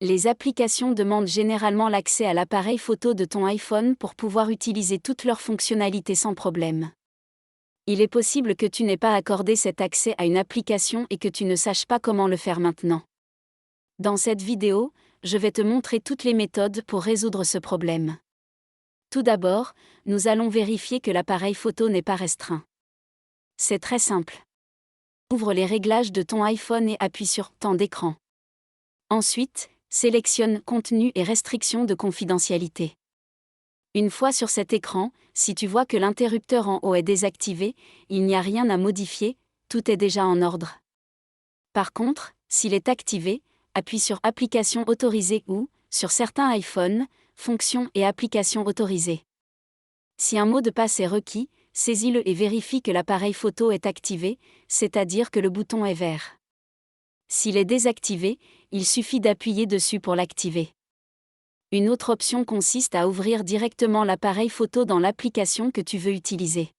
Les applications demandent généralement l'accès à l'appareil photo de ton iPhone pour pouvoir utiliser toutes leurs fonctionnalités sans problème. Il est possible que tu n'aies pas accordé cet accès à une application et que tu ne saches pas comment le faire maintenant. Dans cette vidéo, je vais te montrer toutes les méthodes pour résoudre ce problème. Tout d'abord, nous allons vérifier que l'appareil photo n'est pas restreint. C'est très simple. Ouvre les réglages de ton iPhone et appuie sur « Temps d'écran ». Ensuite, sélectionne « Contenu et restrictions de confidentialité ». Une fois sur cet écran, si tu vois que l'interrupteur en haut est désactivé, il n'y a rien à modifier, tout est déjà en ordre. Par contre, s'il est activé, appuie sur « Applications autorisées » ou, sur certains iPhones, « Fonctions et applications autorisées ». Si un mot de passe est requis, saisis-le et vérifie que l'appareil photo est activé, c'est-à-dire que le bouton est vert. S'il est désactivé, il suffit d'appuyer dessus pour l'activer. Une autre option consiste à ouvrir directement l'appareil photo dans l'application que tu veux utiliser.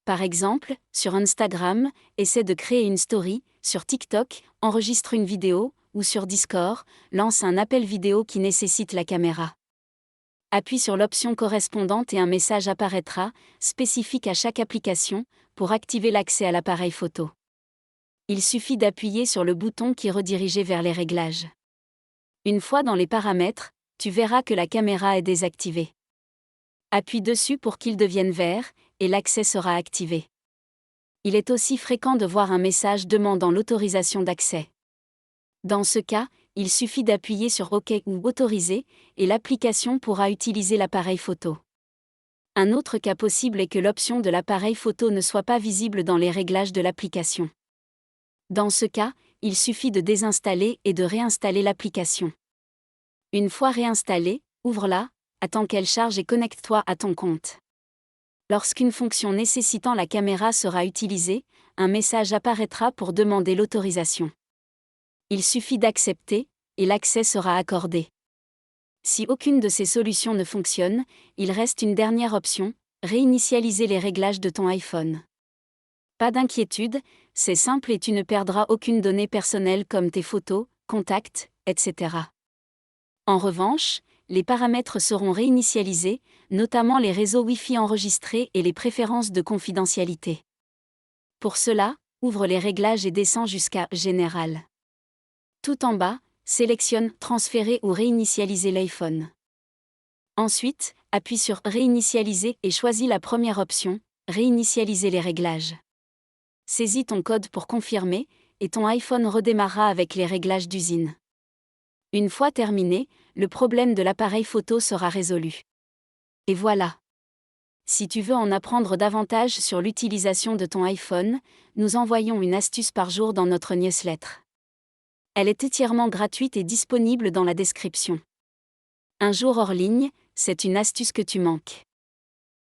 Par exemple, sur Instagram, essaie de créer une story, sur TikTok, enregistre une vidéo, ou sur Discord, lance un appel vidéo qui nécessite la caméra. Appuie sur l'option correspondante et un message apparaîtra, spécifique à chaque application, pour activer l'accès à l'appareil photo. Il suffit d'appuyer sur le bouton qui est redirigé vers les réglages. Une fois dans les paramètres, tu verras que la caméra est désactivée. Appuie dessus pour qu'il devienne vert, et l'accès sera activé. Il est aussi fréquent de voir un message demandant l'autorisation d'accès. Dans ce cas, il suffit d'appuyer sur OK ou Autoriser, et l'application pourra utiliser l'appareil photo. Un autre cas possible est que l'option de l'appareil photo ne soit pas visible dans les réglages de l'application. Dans ce cas, il suffit de désinstaller et de réinstaller l'application. Une fois réinstallée, ouvre-la, attends qu'elle charge et connecte-toi à ton compte. Lorsqu'une fonction nécessitant la caméra sera utilisée, un message apparaîtra pour demander l'autorisation. Il suffit d'accepter, et l'accès sera accordé. Si aucune de ces solutions ne fonctionne, il reste une dernière option, réinitialiser les réglages de ton iPhone. Pas d'inquiétude, c'est simple et tu ne perdras aucune donnée personnelle comme tes photos, contacts, etc. En revanche, les paramètres seront réinitialisés, notamment les réseaux Wi-Fi enregistrés et les préférences de confidentialité. Pour cela, ouvre les réglages et descends jusqu'à « Général ». Tout en bas, sélectionne « Transférer ou réinitialiser l'iPhone ». Ensuite, appuie sur « Réinitialiser » et choisis la première option, « Réinitialiser les réglages ». Saisis ton code pour confirmer, et ton iPhone redémarrera avec les réglages d'usine. Une fois terminé, le problème de l'appareil photo sera résolu. Et voilà. Si tu veux en apprendre davantage sur l'utilisation de ton iPhone, nous envoyons une astuce par jour dans notre newsletter. Elle est entièrement gratuite et disponible dans la description. Un jour hors ligne, c'est une astuce que tu manques.